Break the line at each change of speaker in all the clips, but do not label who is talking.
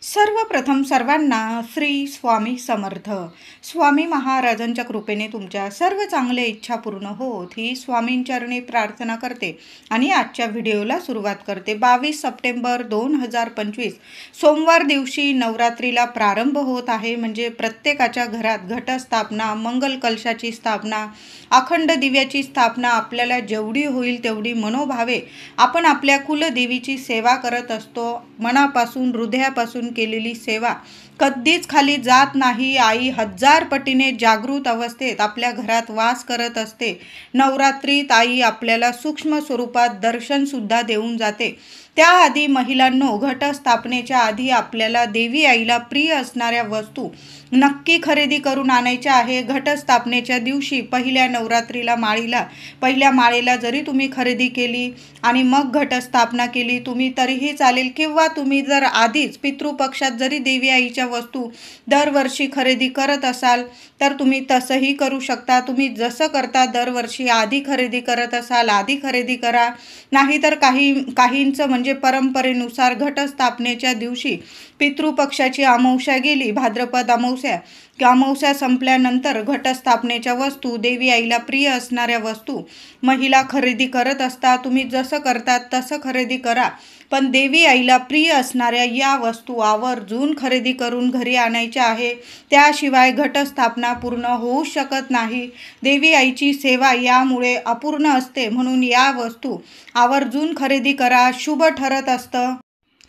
सर्वप्रथम सर्वांना श्री स्वामी समर्थ. स्वामी महाराजांच्या कृपेने तुमच्या सर्व चांगल्या इच्छा पूर्ण होत ही स्वामींचरणी प्रार्थना करते आणि आजच्या व्हिडिओला सुरुवात करते. 22 सप्टेंबर 2025 सोमवार दिवशी नवरात्रीला प्रारंभ होत आहे. म्हणजे प्रत्येकाच्या घरात घटस्थापना, मंगल कलशाची स्थापना, अखंड दिव्याची स्थापना आपल्याला जेवढी होईल तेवढी मनोभावे आपण आपल्या कुलदेवीची सेवा करत असतो. मनापासून हृदयापासून केलेली सेवा कधीच खाली जात नाही. आई हजार पटीने जागृत अवस्थेत आपल्या घरात वास करत असते. नवरात्रीत आई आपल्याला सूक्ष्म स्वरूपात दर्शन सुद्धा देऊन जाते. त्याआधी महिलांनो, घटस्थापनेच्या आधी आपल्याला देवी आईला प्रिय असणाऱ्या वस्तू नक्की खरेदी करून आणायच्या आहे. घटस्थापनेच्या दिवशी पहिल्या नवरात्रीला पहिल्या माळेला जरी तुम्ही खरेदी केली आणि मग घटस्थापना केली तुम्ही तरीही चालेल, किंवा तुम्ही जर आधीच पितृपक्षात जरी देवी आईच्या वस्तू दरवर्षी खरेदी करत असाल तर तुम्ही तसंही करू शकता. तुम्ही जसं करता दरवर्षी आधी खरेदी करत असाल आधी खरेदी करा. नाहीतर काहींचं म्हणजे परंपरेनुसार घटस्थापनेच्या दिवशी पितृपक्षाची अमावस्या गेली, भाद्रपद अमावस्या संपल्यानंतर घटस्थापनेच्या वस्तू, देवी आईला प्रिय असणाऱ्या वस्तू महिला खरेदी करत असतात. तुम्ही जसं करतात तसं खरेदी करा, पण देवी आईला प्रिय असणाऱ्या या वस्तू आवर्जून खरेदी करून घरी आणायच्या आहे. त्याशिवाय घटस्थापना पूर्ण होऊ शकत नाही. देवी आईची सेवा यामुळे अपूर्ण असते, म्हणून या वस्तू आवर्जून खरेदी करा, शुभ ठरत असतं.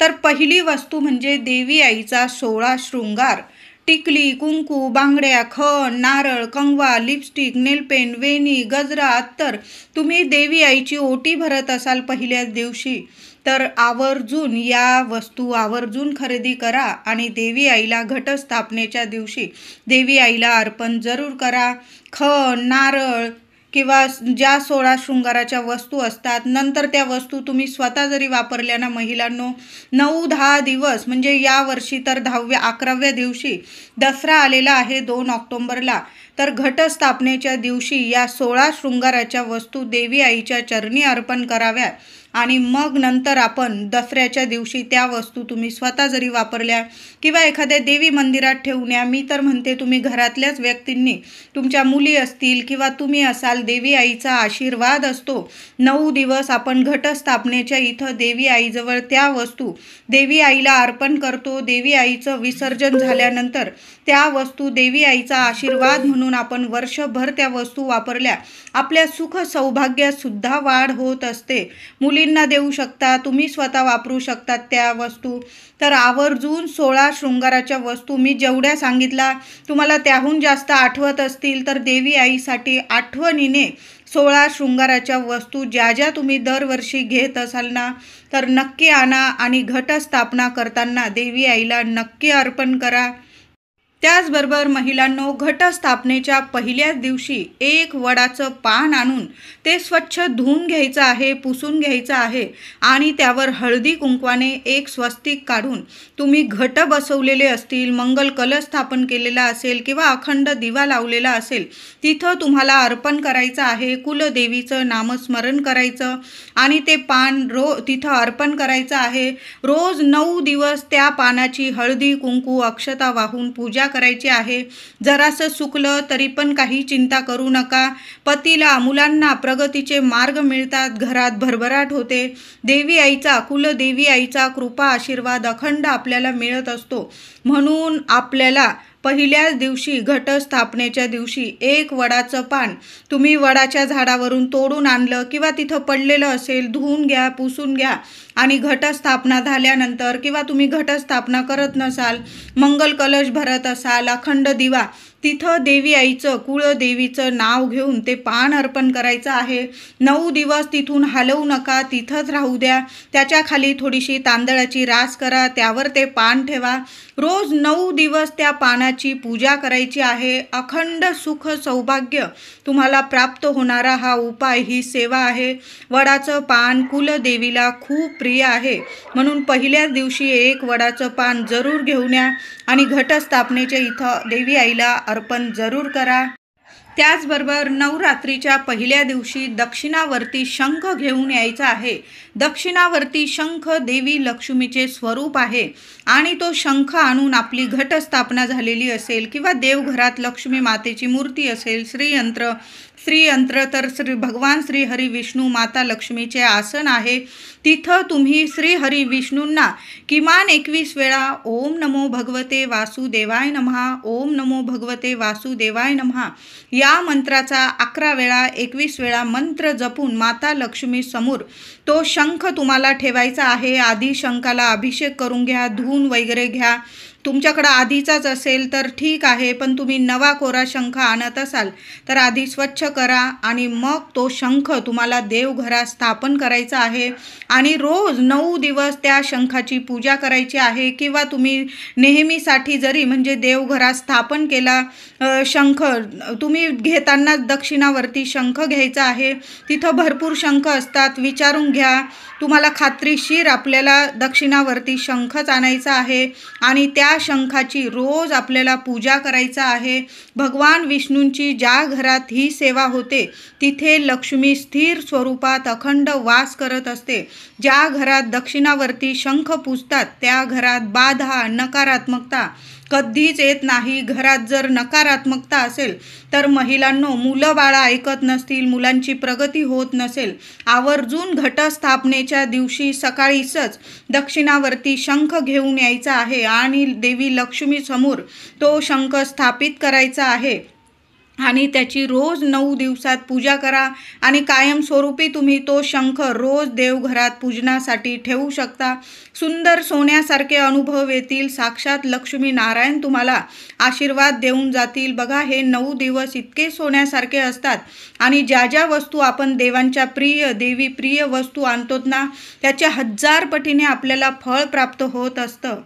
तर पहिली वस्तू म्हणजे देवी आईचा 16 शृंगार. टिकली, कुंकू, बांगड्या, खण, नारळ, कंगवा, लिपस्टिक, नेलपेंट, वेणी, गजरा, अत्तर. तुम्ही देवी आईची ओटी भरत असाल पहिल्याच दिवशी तर आवर्जून या वस्तू आवर्जून खरेदी करा आणि देवी आईला घटस्थापनेच्या दिवशी देवी आईला अर्पण जरूर करा. खण, नारळ किंवा ज्या 16 शृंगाराच्या वस्तू असतात, नंतर त्या वस्तू तुम्ही स्वतः जरी वापरल्या ना महिलांनो, 9-10 दिवस म्हणजे यावर्षी तर 11व्या दिवशी दसरा आलेला आहे 2 ऑक्टोबरला, तर घटस्थापनेच्या दिवशी या 16 शृंगाराच्या वस्तू देवी आईच्या चरणी अर्पण कराव्या आणि मग नंतर आपण दसऱ्याच्या दिवशी त्या वस्तू तुम्ही स्वतः जरी वापरल्या किंवा एखाद्या देवी मंदिरात ठेवून या. मी तर म्हणते तुम्ही घरातल्याच व्यक्तींनी, तुमच्या मुली असतील किंवा तुम्ही असाल, देवी आईचा आशीर्वाद असतो. 9 दिवस आपण घटस्थापनेच्या इथं देवी आईजवळ त्या वस्तू देवी आईला अर्पण करतो. देवी आईचं विसर्जन झाल्यानंतर त्या वस्तू देवी आईचा आशीर्वाद म्हणून आपण वर्षभर त्या वस्तू वापरल्या, आपल्या सुख सौभाग्यात सुद्धा वाढ होत असते. मुलींना देऊ शकता, तुम्ही स्वतः वापरू शकतात त्या वस्तू. तर आवर्जून 16 शृंगाराच्या वस्तू मी जेवढ्या सांगितल्या, तुम्हाला त्याहून जास्त आठवत असतील तर देवी आईसाठी आठवणीने 16 शृंगाराच्या वस्तू ज्या तुम्ही दरवर्षी घेत असाल ना, तर नक्की आणा आणि घटस्थापना करताना देवी आईला नक्की अर्पण करा. त्याचबरोबर महिलांनो, घटस्थापनेच्या पहिल्याच दिवशी एक वडाचं पान आणून ते स्वच्छ धुवून घ्यायचं आहे, पुसून घ्यायचं आहे आणि त्यावर हळदी कुंकवाने एक स्वस्तिक काढून तुम्ही घट बसवलेले असतील, मंगल कलश स्थापन केलेला असेल किंवा अखंड दिवा लावलेला असेल, तिथं तुम्हाला अर्पण करायचं आहे. कुलदेवीचं नामस्मरण करायचं आणि ते पान तिथं अर्पण करायचं आहे. रोज 9 दिवस त्या पानाची हळदी कुंकू अक्षता वाहून पूजा करायची आहे. जरासं चुकलं तरी पण काही चिंता करू नका. पतीला, मुलांना प्रगतीचे मार्ग मिळतात, घरात भरभराट होते. देवी आईचा, कुलदेवी आईचा कृपा आशीर्वाद अखंड आपल्याला मिळत असतो. म्हणून आपल्याला पहिल्याच दिवशी घटस्थापनेच्या दिवशी एक वडाचं पान तुम्ही वडाच्या झाडावरून तोडून आणलं किंवा तिथं पडलेलं असेल, धुवून घ्या, पुसून घ्या आणि घटस्थापना झाल्यानंतर किंवा तुम्ही घटस्थापना करत नसाल, मंगल कलश भरत असाल, अखंड दिवा, तिथं देवी आईचं, कुळदेवीचं नाव घेऊन ते पान अर्पण करायचं आहे. 9 दिवस तिथून हलवू नका, तिथंच राहू द्या. त्याच्या खाली थोडीशी तांदळाची रास करा, त्यावर ते पान ठेवा. रोज 9 दिवस त्या पानाची पूजा करायची आहे. अखंड सुख सौभाग्य तुम्हाला प्राप्त होणारा हा उपाय, ही सेवा आहे. वडाचं पान कुलदेवीला खूप प्रिय आहे, म्हणून पहिल्याच दिवशी एक वडाचं पान जरूर घेऊन या आणि घटस्थापनेच्या इथं देवी आईला अर्पण जरूर करा. त्याचबरोबर नवरात्रीच्या पहिल्या दिवशी दक्षिणावर्ती शंख घेऊन यायचा आहे। दक्षिणावर्ती शंख देवी लक्ष्मीचे स्वरूप आहे आणि तो शंख आणून आपली घटस्थापना झालेली असेल किंवा देवघरात लक्ष्मी मातेची मूर्ती असेल, श्रीयंत्र तर भगवान श्री हरी विष्णू माता लक्ष्मीचे आसन आहे, तिथं तुम्ही श्री हरी विष्णूंना किमान 21 वेळा ओम नमो भगवते वासुदेवाय नमः, ओम नमो भगवते वासुदेवाय नमः या मंत्राचा 11 वेळा 21 वेळा मंत्र जपून माता लक्ष्मी समोर तो शंख तुम्हाला ठेवायचा आहे। आधी शंखाला अभिषेक करून घ्या, धुवून वगैरे घ्या। तुमच्याकडे आधीचाच असेल तर ठीक आहे, पण तुम्ही नवा कोरा शंख आणत असाल तर आधी स्वच्छ करा आणि मग तो शंख तुम्हाला देवघरात स्थापन करायचा आहे आणि रोज 9 दिवस त्या शंखाची पूजा करायची आहे। किंवा तुम्ही नेहमीसाठी जरी म्हणजे देवघरात स्थापन केला शंख, तुम्ही घेताना दक्षिणावर्ती शंख घ्यायचा आहे। तिथं भरपूर शंख असतात, विचारून घ्या, तुम्हाला खात्रीशीर आपल्याला दक्षिणावर्ती शंखच आणायचा आहे आणि त्या शंखाची रोज आपल्याला पूजा करायचा आहे। भगवान विष्णूंची ज्या घरात ही सेवा होते तिथे लक्ष्मी स्थिर स्वरूपात अखंड वास करत असते। ज्या घरात दक्षिणावर्ती शंख पूजतात त्या घरात बाधा, नकारात्मकता कधीच येत नाही। घरात जर नकारात्मकता असेल तर महिलांनो, मुलं बाळा ऐकत नसतील, मुलांची प्रगती होत नसेल, आवर्जून घटस्थापनेच्या दिवशी सकाळीच दक्षिणावर्ती शंख घेऊन यायचा आहे आणि देवी लक्ष्मी समोर तो शंख स्थापित करायचा आहे आणि त्याची रोज 9 दिवसात पूजा करा आणि कायमस्वरूपी तुम्ही तो शंख रोज देवघरात पूजनासाठी ठेवू शकता। सुंदर सोन्यासारखे अनुभव येतील, साक्षात लक्ष्मी नारायण तुम्हाला आशीर्वाद देऊन जातील। बघा, हे 9 दिवस इतके सोन्यासारखे असतात आणि ज्या ज्या वस्तू आपण देवांच्या देवी प्रिय वस्तू आणतो ना, त्याच्या 1000 पटीने आपल्याला फळ प्राप्त होत असतं।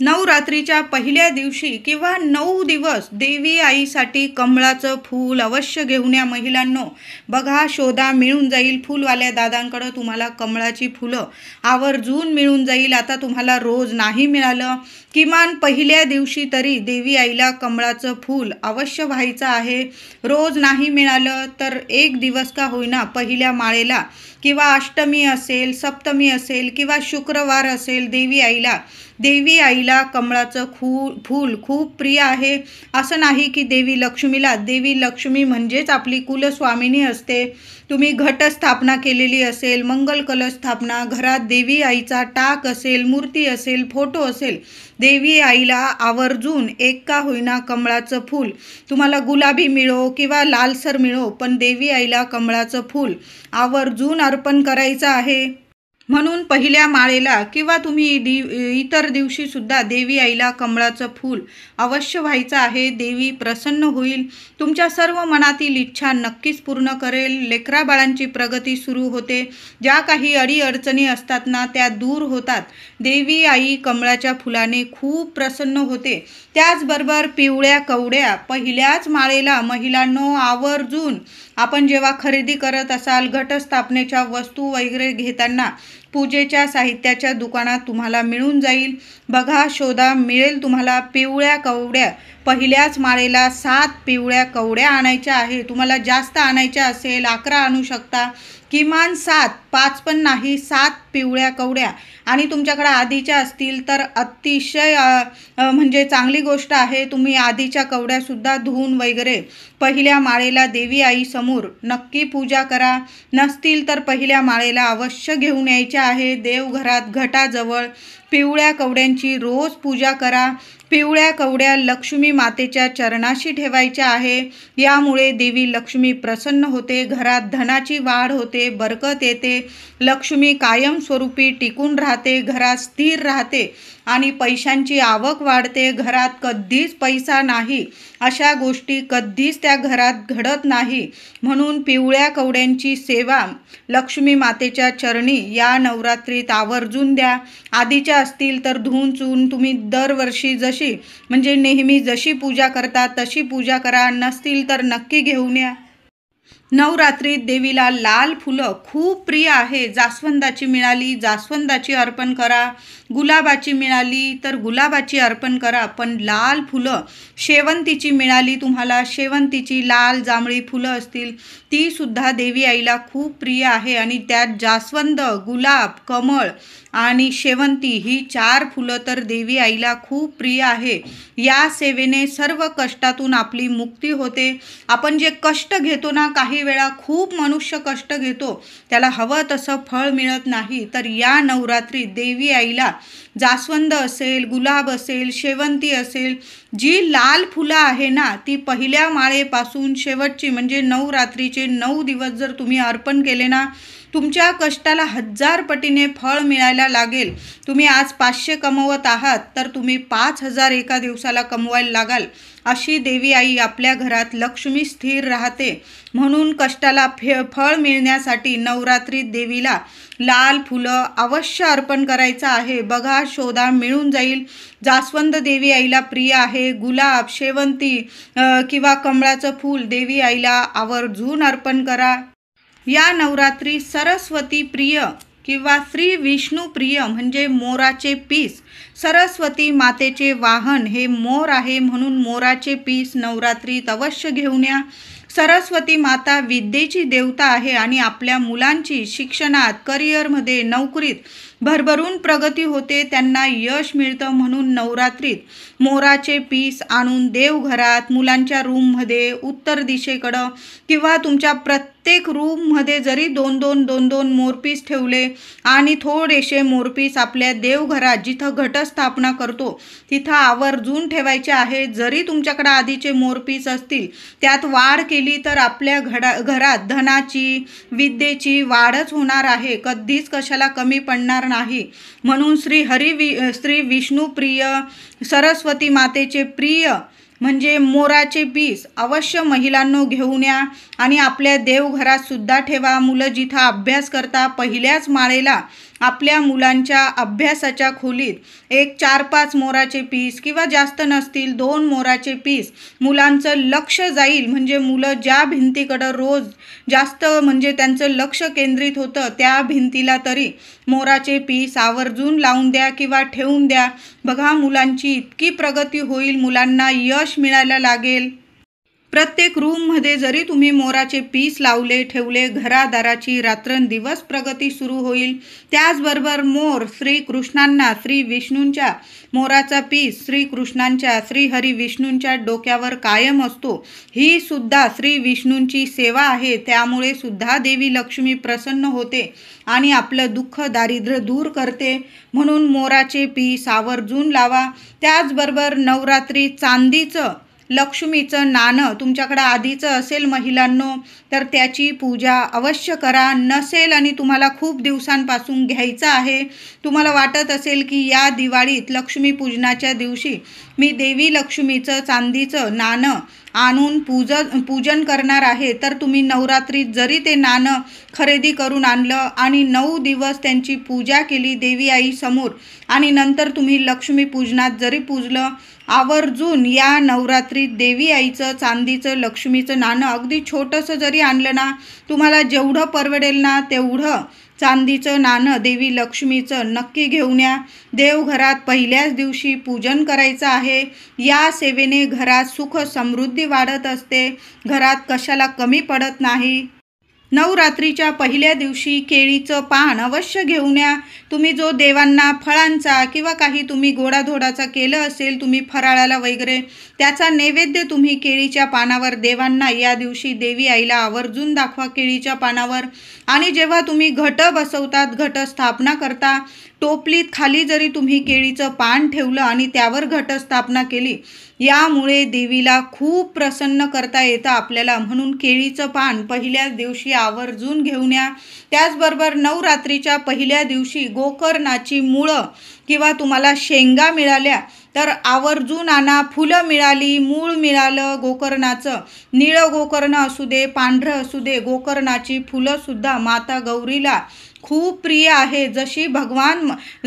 नवरात्रीच्या पहिल्या दिवशी किंवा 9 दिवस देवी आईसाठी कमळाचं फूल अवश्य घेऊन या महिलांनो। बघा, शोधा, मिळून जाईल, फुलवाल्या दादांकडे तुम्हाला कमळाची फुलं आवर्जून मिळून जाईल। आता तुम्हाला रोज नाही मिळालं, किमान पहिल्या दिवशी तरी देवी आईला कमळाचं फूल अवश्य व्हायचं आहे। रोज नाही मिळालं तर एक दिवस का होईना पहिल्या माळेला किंवा अष्टमी असेल, सप्तमी असेल किंवा शुक्रवार असेल, देवी आईला कमळाचं फूल खूप प्रिय आहे। असं नाही की देवी लक्ष्मी म्हणजेच आपली कुलस्वामिनी असते। तुम्ही घटस्थापना केलेली असेल, मंगल कलश स्थापना, घरात देवी आईचा टाक असेल, मूर्ती असेल, फोटो असेल, देवी आईला आवर्जून एक का होईना कमळाचं फूल, तुम्हाला गुलाबी मिळो किंवा लालसर मिळो, पण देवी आईला कमळाचं फूल आवर्जून अर्पण करायचं आहे। म्हणून पहिल्या माळेला किंवा तुम्ही इतर दिवशी सुद्धा देवी आईला कमळाचं फूल अवश्य व्हायचं आहे। देवी प्रसन्न होईल, तुमच्या सर्व मनातील इच्छा नक्कीच पूर्ण करेल, लेकरा बाळांची प्रगती सुरू होते, ज्या काही अडीअडचणी असतात ना त्या दूर होतात। देवी आई कमळाच्या फुलाने खूप प्रसन्न होते। त्याचबरोबर पिवळ्या कवड्या पहिल्याच माळेला महिलांनो आवर्जून आपण जेव्हा खरेदी करत असाल, घटस्थापनेच्या वस्तू वगैरे घेताना पूजेच्या साहित्याच्या दुकानात तुम्हाला मिळून जाईल। बघा, शोधा, मिळेल तुम्हाला पिवळ्या कवड्या। पहिल्याच माळेला 7 पिवळ्या कवड्या आणायच्या आहे। तुम्हाला जास्त आणायच्या असेल 11 आणू शकता, किमान 7, 5 पण नाही, 7 पिवळ्या कवड्या। आणि तुमच्याकडे आधीच्या असतील तर अतिशय म्हणजे चांगली गोष्ट आहे, तुम्ही आधीच्या कवड्यासुद्धा धुवून वगैरे पहिल्या माळेला देवी आई समोर नक्की पूजा करा। नसतील तर पहिल्या माळेला अवश्य घेऊन यायच्या आहे। देवघरात घटाजवळ पिवळ्या कवड्यांची रोज पूजा करा। पिवळ्या कवड्या लक्ष्मी मातेच्या चरणाशी ठेवायच्या आहे, यामुळे देवी लक्ष्मी प्रसन्न होते, घरात धनाची वाढ होते, बरकत येते, लक्ष्मी कायमस्वरूपी टिकून राहते, घरात स्थिर राहते आणि पैशांची आवक वाढते। घरात कधीच पैसा नाही अशा गोष्टी कधीच त्या घरात घडत नाही। म्हणून पिवळ्या कवड्यांची सेवा लक्ष्मी मातेच्या चरणी या नवरात्रीत आवर्जून द्या। आधीच्या असतील तर धुवून चुवून तुम्ही दरवर्षी नेहमी जशी पूजा करता तशी पूजा करा, नसतील तर नक्की घेऊन या। नवरात्रीत देवीला लाल फुलं खूप प्रिय आहे. जास्वंदाची मिळाली जास्वंदाची अर्पण करा, गुलाबाची मिळाली तर गुलाबाची अर्पण करा. पण लाल फुलं, शेवंतीची मिळाली तुम्हाला, शेवंतीची लाल जांभळी फुलं असतील ती सुद्धा देवी आईला खूप प्रिय आहे. आणि त्यात जास्वंद, गुलाब, कमळ आणि शेवंती ही 4 फुलं तर देवी आईला खूप प्रिय आहे. या सेवेने सर्व कष्टातून आपली मुक्ती होते. आपण जे कष्ट घेतो ना, काही वेळा खूप मनुष्य कष्ट घेतो, त्याला हवं तसं फळ मिळत नाही. तर या नवरात्रीत देवी आईला जास्वंद असेल, गुलाब असेल, शेवंती असेल, जी लाल फुलं आहे ना, ती पहिल्या माळेपासून शेवटची म्हणजे नवरात्रीचे 9 दिवस जर तुम्ही अर्पण केले ना, तुमच्या कष्टाला 1000 पटीने फळ मिळायला लागेल. तुम्ही आज 500 कमवत आहात तर तुम्ही 5000 एका दिवसाला कमवायला लागाल. अशी देवी आई आपल्या घरात लक्ष्मी स्थिर राहते. म्हणून कष्टाला फळ मिळण्यासाठी नवरात्रीत देवीला लाल फुलं अवश्य अर्पण करायचं आहे. बघा, शोधा, मिळून जाईल. जास्वंद देवी आईला प्रिय आहे. गुलाब, शेवंती किंवा कमळाचं फूल देवी आईला आवर्जून अर्पण करा. या नवरात्री सरस्वती प्रिय किंवा श्री विष्णू प्रिय म्हणजे मोराचे पीस. सरस्वती मातेचे वाहन हे मोर आहे, म्हणून मोराचे पीस नवरात्रीत अवश्य घेऊन या. सरस्वती माता विद्येची देवता आहे आणि आपल्या मुलांची शिक्षणात, करिअरमध्ये, नोकरीत भरभरून प्रगती होते, त्यांना यश मिळतं. म्हणून नवरात्रीत मोराचे पीस आणून देवघरात, मुलांच्या रूममध्ये, उत्तर दिशेकडं किंवा तुमच्या प्रत्येक रूममध्ये जरी 2-2 मोरपीस ठेवले आणि थोडेसे मोरपीस आपल्या देवघरात जिथं घटस्थापना करतो तिथं आवर्जून ठेवायचे आहे. जरी तुमच्याकडे आधीचे मोरपीस असतील, त्यात वाढ केली तर आपल्या घरात धनाची, विद्येची वाढच होणार आहे. कधीच कशाला कमी पडणार नाही. म्हणून श्री विष्णू प्रिय, सरस्वती मातेचे प्रिय म्हणजे मोराचे पीस अवश्य महिलांनो घेऊन या आणि आपल्या देवघरात सुद्धा ठेवा. मुलं जिथं अभ्यास करता, पहिल्याच माळेला आपल्या मुलांच्या अभ्यासाच्या खोलीत एक 4-5 मोराचे पीस किंवा जास्त नसतील 2 मोराचे पीस मुलांचं लक्ष जाईल. म्हणजे मुलं ज्या भिंतीकडं रोज जास्त म्हणजे त्यांचं लक्ष केंद्रित होतं त्या भिंतीला तरी मोराचे पीस आवर्जून लावून द्या किंवा ठेवून द्या. बघा, मुलांची इतकी प्रगती होईल, मुलांना यश मिळायला लागेल. प्रत्येक रूममध्ये जरी तुम्ही मोराचे पीस लावले, ठेवले, घरादाराची रात्रंदिवस प्रगती सुरू होईल. त्याचबरोबर मोर श्रीकृष्णांना, श्री विष्णूंच्या मोराचा पीस श्रीकृष्णांच्या, श्री हरी विष्णूंच्या डोक्यावर कायम असतो. ही सुद्धा श्री विष्णूंची सेवा आहे. त्यामुळे सुद्धा देवी लक्ष्मी प्रसन्न होते आणि आपलं दुःख, दारिद्र्य दूर करते. म्हणून मोराचे पीस आवर्जून लावा. त्याचबरोबर नवरात्री चांदीचं लक्ष्मीचं नाणं तुमच्याकडे आधीचं असेल महिलांनो तर त्याची पूजा अवश्य करा. नसेल आणि तुम्हाला खूप दिवसांपासून घ्यायचं आहे, तुम्हाला वाटत असेल की या दिवाळीत लक्ष्मीपूजनाच्या दिवशी मी देवी लक्ष्मीचं चांदीचं नाणं आणून पूजन करणार आहे, तर तुम्ही नवरात्रीत जरी ते नाणं खरेदी करून आणलं आणि 9 दिवस त्यांची पूजा केली देवी आई समोर आणि नंतर तुम्ही लक्ष्मीपूजनात जरी पूजलं, आवर्जून या नवरात्रीत देवी आईचं चांदीचं लक्ष्मीचं नाणं अगदी छोटंसं जरी आणलं ना, तुम्हाला जेवढं परवडेल ना तेवढं चांदीचं नाणं देवी लक्ष्मीचं नक्की घेऊन या. देवघरात पहिल्याच दिवशी पूजन करायचं आहे. या सेवेने घरात सुख समृद्धी वाढत असते, घरात कशाला कमी पडत नाही. नवरात्रीच्या पहिल्या दिवशी केळीचं पान अवश्य घेऊन या. तुम्ही जो देवांना फळांचा किंवा काही तुम्ही गोडाधोडाचा केलं असेल, तुम्ही फराळाला वगैरे, त्याचा नैवेद्य तुम्ही केळीच्या पानावर देवांना या दिवशी देवी आईला आवर्जून दाखवा केळीच्या पानावर. आणि जेव्हा तुम्ही घट बसवतात, घटस्थापना करता, टोपलीत खाली जरी तुम्ही केळीचं पान ठेवलं आणि त्यावर घटस्थापना केली, यामुळे देवीला खूप प्रसन्न करता येतं आपल्याला. म्हणून केळीचं पान पहिल्याच दिवशी आवर्जून घेऊन या. त्याचबरोबर नवरात्रीच्या पहिल्या दिवशी गोकर्णाची मुळं किंवा तुम्हाला शेंगा मिळाल्या तर आवर्जून आणा. फुलं मिळाली, मूळ मिळालं गोकर्णाचं, निळं गोकर्ण असू दे, पांढरं असू दे, गोकर्णाची फुलंसुद्धा माता गौरीला खूप प्रिय आहे.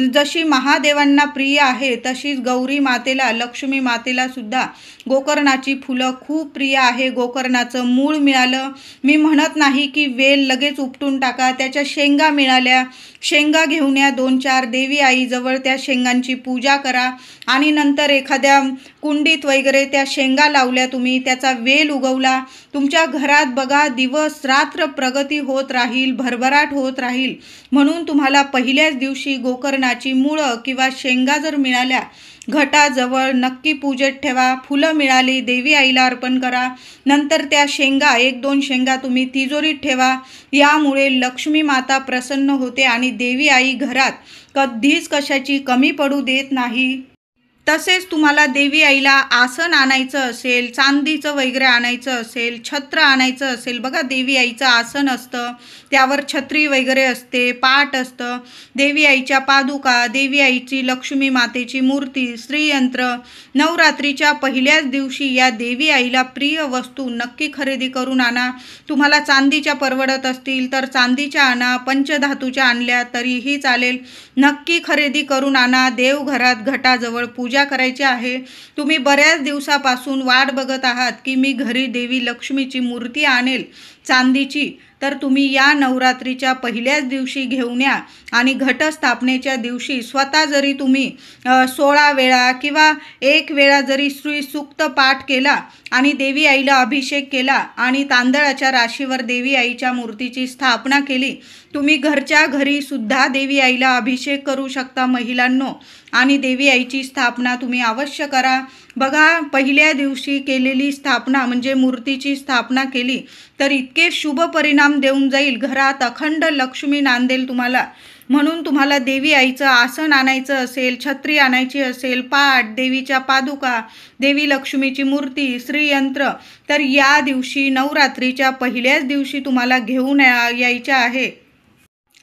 जशी महादेवांना प्रिय आहे तशीच गौरी मातेला, लक्ष्मी मातेला सुद्धा गोकर्णाची फुलं खूप प्रिय आहे. गोकर्णाचं मूळ मिळालं, मी म्हणत नाही की वेल लगेच उपटून टाका, त्याच्या शेंगा मिळाल्या, शेंगा घेऊन या 2-4 देवी आईजवळ, त्या शेंगांची पूजा करा आणि नंतर एखाद्या कुंडीत वगैरे त्या शेंगा लावल्या, तुम्ही त्याचा वेल उगवला, तुमच्या घरात बघा दिवस रात्र प्रगती होत राहील, भरभराट होत राहील. म्हणून तुम्हाला पहिल्याच दिवशी गोकर्णाची मुळं किंवा शेंगा जर मिळाल्या घटाजवळ नक्की पूजेत ठेवा. फुलं मिळाली देवी आईला अर्पण करा. नंतर त्या शेंगा 1-2 शेंगा तुम्ही तिजोरीत ठेवा. यामुळे लक्ष्मी माता प्रसन्न होते आणि देवी आई घरात कधीच कशाची कमी पडू देत नाही. तसेच तुम्हाला देवी आईला आसन आणायचं असेल, चांदीचं वगैरे आणायचं असेल, छत्र आणायचं असेल, बघा देवी आईचं आसन असतं, त्यावर छत्री वगैरे असते, पाट असतं, देवी आईच्या पादुका, देवी आईची लक्ष्मी मातेची मूर्ती, श्रीयंत्र. नवरात्रीच्या पहिल्याच दिवशी या देवी आईला प्रिय वस्तू नक्की खरेदी करून आणा. तुम्हाला चांदीच्या परवडत असतील तर चांदीच्या आणा, पंचधातूच्या आणल्या तरीही चालेल. नक्की खरेदी करून आणा. देवघरात घटाजवळ पूजा करायची आहे. तुम्ही बऱ्याच दिवसापासून वाट बघत आहात की मी घरी देवी लक्ष्मीची मूर्ती आणेल चांदीची, तर तुम्ही या नवरात्रीच्या पहिल्याच दिवशी घेऊन या आणि घटस्थापनेच्या दिवशी स्वतः जरी तुम्ही 16 वेळा किंवा 1 वेळा जरी श्री सूक्त पाठ केला आणि देवी आईला अभिषेक केला आणि तांदळाच्या राशीवर देवी आईच्या मूर्तीची स्थापना केली, तुम्ही घरच्या घरी सुद्धा देवी आईला अभिषेक करू शकता महिलांनो. आणि देवी आईची स्थापना तुम्ही अवश्य करा. बघा पहिल्या दिवशी केलेली स्थापना म्हणजे मूर्तीची स्थापना केली तर इतके शुभ परिणाम देऊन जाईल, घरात अखंड लक्ष्मी नांदेल तुम्हाला. म्हणून तुम्हाला देवी आईचं आसन आणायचं असेल, छत्री आणायची असेल, पाट, देवीच्या पादुका, देवी लक्ष्मीची मूर्ती, श्रीयंत्र, तर या दिवशी नवरात्रीच्या पहिल्याच दिवशी तुम्हाला घेऊन यायचं आहे.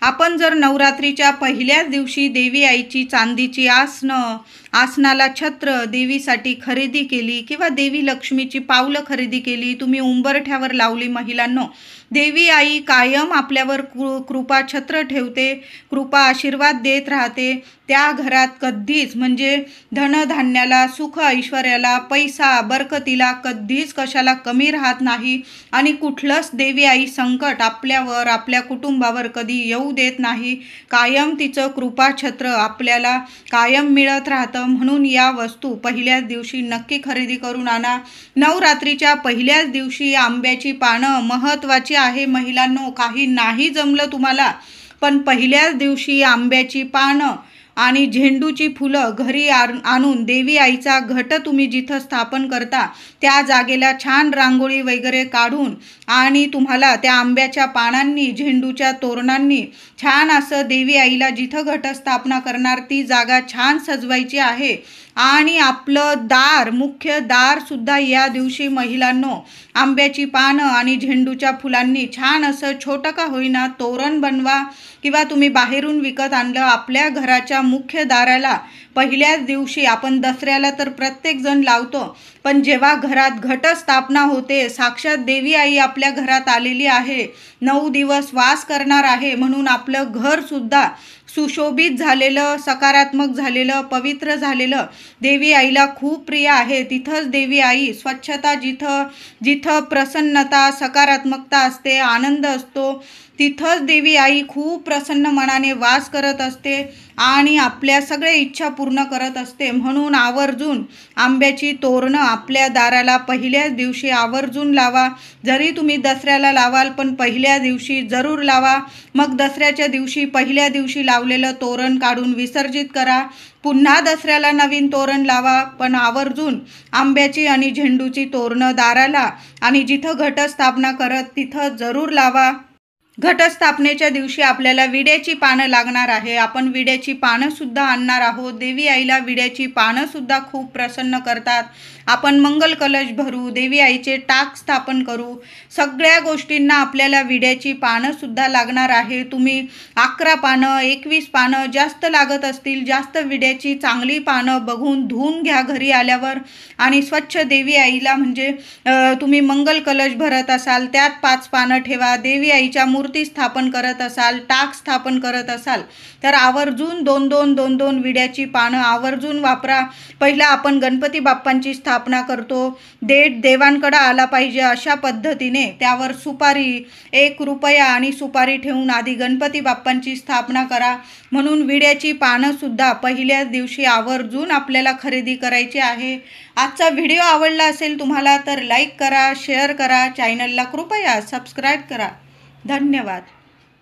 आपण जर नवरात्रीच्या पहिल्याच दिवशी देवी आईची चांदीची आसनं, आसनाला छत्र देवीसाठी खरेदी केली किंवा देवी लक्ष्मीची पावलं खरेदी केली, तुम्ही उंबरठ्यावर लावली महिलांनो, देवी आई कायम आपल्यावर कृपा छत्र ठेवते, कृपा आशीर्वाद देत राहते. त्या घरात कधीच म्हणजे धनधान्याला, सुख ऐश्वर्याला, पैसा बरकतीला कधीच कशाला कमी राहत नाही आणि कुठलंच देवी आई संकट आपल्यावर, आपल्या कुटुंबावर कधी येऊ देत नाही. कायम तिचं कृपा छत्र आपल्याला कायम मिळत राहतं. म्हणून या वस्तू पहिल्याच दिवशी नक्की खरेदी करून आणा. नवरात्रीच्या पहिल्याच दिवशी आंब्याची पानं महत्त्वाची आहे महिलांनो. काही नाही जमलं तुम्हाला पण पहिल्याच दिवशी आंब्याची पानं आणि झेंडूची फुलं घरी आणून देवी आईचा घट तुम्ही जिथं स्थापन करता त्या जागेला छान रांगोळी वगैरे काढून आणि तुम्हाला त्या आंब्याच्या पानांनी, झेंडूच्या तोरणांनी छान असं देवी आईला जिथं घटस्थापना करणार ती जागा छान सजवायची आहे. आणि आपलं दार, मुख्य दार सुद्धा या दिवशी महिलांनो आंब्याची पानं आणि झेंडूच्या फुलांनी छान असं छोटं का होईना तोरण बनवा किंवा तुम्ही बाहेरून विकत आणलं. आपल्या घराच्या मुख्य दाराला पहिल्याच दिवशी, आपण दसऱ्याला तर प्रत्येक जण लावतो, पण जेव्हा घरात घटस्थापना होते, साक्षात देवी आई आपल्या घरात आलेली आहे, 9 दिवस वास करणार आहे, म्हणून आपलं घर सुद्धा सुशोभित झालेलं, सकारात्मक झालेलं, पवित्र झालेलं देवी आईला खूप प्रिय आहे. तिथंच देवी आई स्वच्छता, जिथं प्रसन्नता, सकारात्मकता असते, आनंद असतो, तिथंच देवी आई खूप प्रसन्न मनाने वास करत असते आणि आपल्या सगळ्या इच्छा पूर्ण करत असते. म्हणून आवर्जून आंब्याची तोरणं आपल्या दाराला पहिल्याच दिवशी आवर्जून लावा. जरी तुम्ही दसऱ्याला लावाल पण पहिल्या दिवशी जरूर लावा. मग दसऱ्याच्या दिवशी पहिल्या दिवशी लावलेलं तोरण काढून विसर्जित करा. पुन्हा दसऱ्याला नवीन तोरण लावा, पण आवर्जून आंब्याची आणि झेंडूची तोरणं दाराला आणि जिथं घटस्थापना करत तिथं जरूर लावा. घटस्थापनेच्या दिवशी आपल्याला विड्याची पानं लागणार आहे. आपण विड्याची पानं सुद्धा आणणार आहोत. देवी आईला विड्याची पानं सुद्धा खूप प्रसन्न करतात. आपण मंगल कलश भरू, देवी आईचे टाक स्थापन करू. सगळ्या गोष्टींना आपल्याला विड्याची पानं सुद्धा लागणार आहे. तुम्ही 11 पानं, 21 पानं जास्त लागत असतील, जास्त विड्याची चांगली पानं बघून धुवून घ्या घरी आल्यावर आणि स्वच्छ देवी आईला म्हणजे तुम्ही मंगल कलश भरत असाल त्यात 5 पानं ठेवा. देवी आईच्या मूर्ती स्थापन करत असाल, टाक स्थापन करत असाल तर आवर्जून 2-2 विड्याची पानं आवर्जून वापरा. पहिला आपण गणपती बाप्पांची स्थापना करतो, देवांकडे आला पाहिजे अशा पद्धतीने त्यावर सुपारी 1 रुपया आणि सुपारी ठेवून आधी गणपती बाप्पांची स्थापना करा. म्हणून विड्याची पानं सुद्धा पहिल्या दिवशी आवर्जून आपल्याला खरेदी करायची आहे. आजचा व्हिडिओ आवडला असेल तुम्हाला तर लाईक करा, शेअर करा, चॅनलला कृपया सबस्क्राईब करा. धन्यवाद.